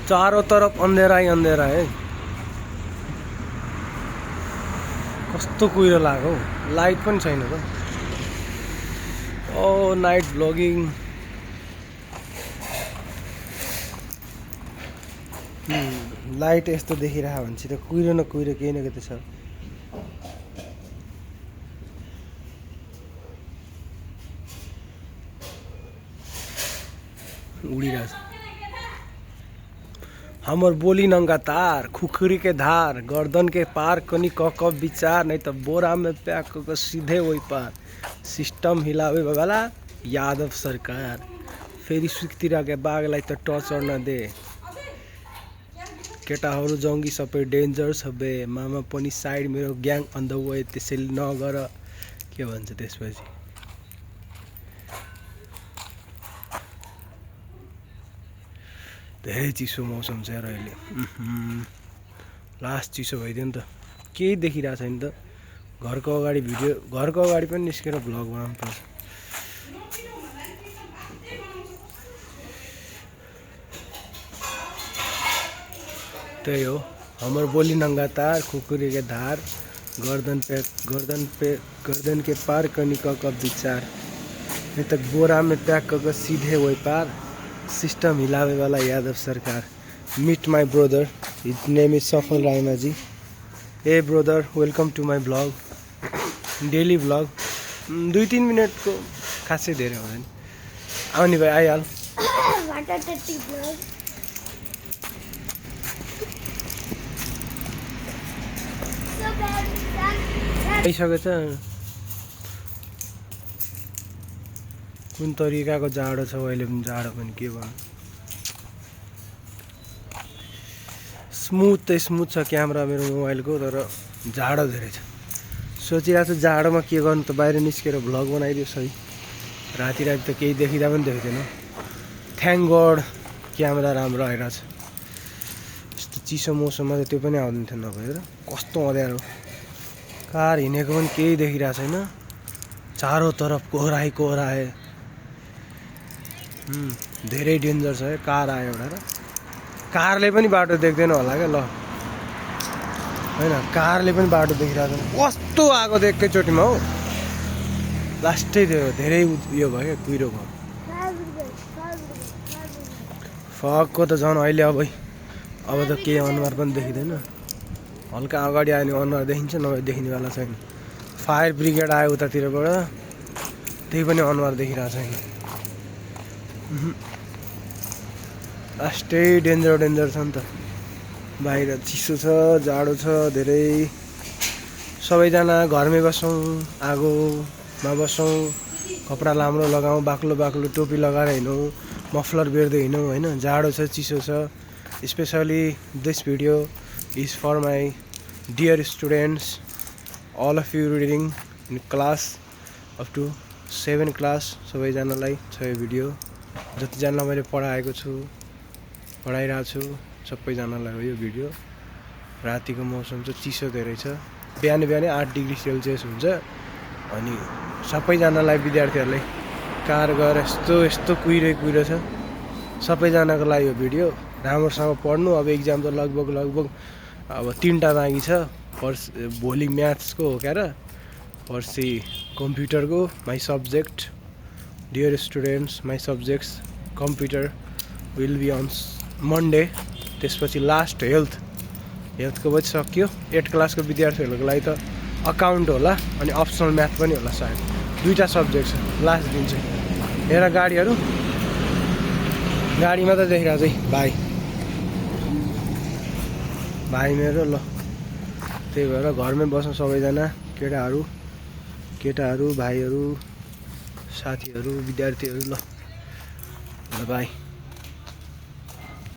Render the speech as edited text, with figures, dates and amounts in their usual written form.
चारों तरफ अंधेरा ही अंधेरा है। कस्तो कुहिरो लाग्यो, लाइट पनि छैन त। ओ नाइट ब्लगिङ। लाइट यस्तो देखिरहेको भने चाहिँ त कुहिरो न कुहिरो केही न केही त छ। उड़िरहेछ। हमर बोली नंगा तार, खुखरी के धार, गर्दन के पार कनी क विचार, नहीं तो बोरा में पैक क सीधे वही पार। सिस्टम हिलावे वाला यादव सरकार, फेरि सुक्तिर के बाघलाई त टर्चर नदे। केटाहरू जङ्गी सबै डेन्जर छ बे, मामा पनि साइड मेरो ग्याङ अन द वे, त्यसैले नगर। के भन्छ त्यसपछि? धेरै चिसो मौसम छ यार अहिले। लास्ट चिसो भइदियो नि त, केही देखिरहेको छैन त। घरको अगाडि भिडियो, घरको अगाडि पनि निस्केर भ्लग बनाउनु पर्छ। त्यही हो, हमर बोली नंगा तार, खुकुरी के धार, गर्दन के पार कनी क विचार, नहीं तो बोरा में पैक क सीधे वही पार। सिस्टम हिलावे वाला यादव सरकार। Meet my brother, his name is Saphal Raimajhi. ए brother, welcome to my blog, daily blog. 2-3 minute को खासै धेरै हुँदैन। आउने भाइ आइहाल। आइसकेछ। कुन तरिकाको जाडो छ अहिले पनि, जाडो पनि के भयो। स्मुथ त स्मुथ छ क्यामेरा मेरो मोबाइलको, तर जाडो धेरै छ। सोचिरहेको छु जाडोमा के गर्नु त, बाहिर निस्केर भ्लग बनाइदियो सही। राति त केही देखिँदा पनि देख्दैन। थ्याङ्क गड क्यामेरा राम्रो आइरहेछ। यस्तो चिसो मौसममा त त्यो पनि आउँदैन थियो नभएर। कस्तो अँध्यारो, कार हिँडेको पनि केही देखिरहेको छैन। चारो तरफ कोहरा है। धेरै डेन्जर छ है। कार आयो एउटा र कारले पनि बाटो देख्दैन होला क्या ल, होइन कारले पनि बाटो देखिरहेको छैन। कस्तो आएको त एकैचोटिमा हो। लास्टै थियो, धेरै उयो भयो क्या, कुहिरो भयो। फकको त झन् अहिले अब त केही अनुहार पनि देखिँदैन। हल्का अगाडि आयो भने अनुहार देखिन्छ, नभए देखिनेवाला छैन। फायर ब्रिगेड आयो उतातिरबाट, त्यही पनि अनुहार देखिरहेको छैन। लास्टै डेन्जर छ नि त। बाहिर चिसो छ, जाडो छ धेरै। सबैजना घरमै बसौँ, आगोमा बसौँ, कपडा राम्रो लगाऊँ, बाक्लो टोपी लगाएर हिँडौँ, मफलर बेर्दै हिँडौँ होइन। जाडो छ, चिसो छ। Specially this video is for my dear students, all of you reading in class up to 7 class. सबैजनालाई छ यो भिडियो। जतिजनालाई मैले पढाइरहेको छु सबैजनालाई हो यो भिडियो। रातिको मौसम चाहिँ चिसो धेरै छ। बिहानै 8 डिग्री सेल्सियस हुन्छ। अनि सबैजनालाई, विद्यार्थीहरूलाई कार गएर यस्तो कुहिरो छ। सबैजनाको लागि यो भिडियो। राम्रोसँग पढ्नु। अब इक्जाम त लगभग अब 3टा बाँकी छ। भोलि म्याथ्सको हो क्या र, पर्सि कम्प्युटरको। My subject, dear students, my subjects computer will be on Monday. त्यसपछि लास्ट हेल्थको पनि सक्यो। 8 क्लासको विद्यार्थीहरूको लागि त अकाउन्ट होला, अनि अप्सनल म्याथ पनि होला सायद। 2टा सब्जेक्ट छ लास्ट दिन चाहिँ। हेर गाडीहरू, गाडीमा त देखिरहेको चाहिँ भाइ मेरो ल। त्यही भएर घरमै बस्नु सबैजना, केटाहरू, भाइहरू, साथीहरू, विद्यार्थीहरू ल। बाई।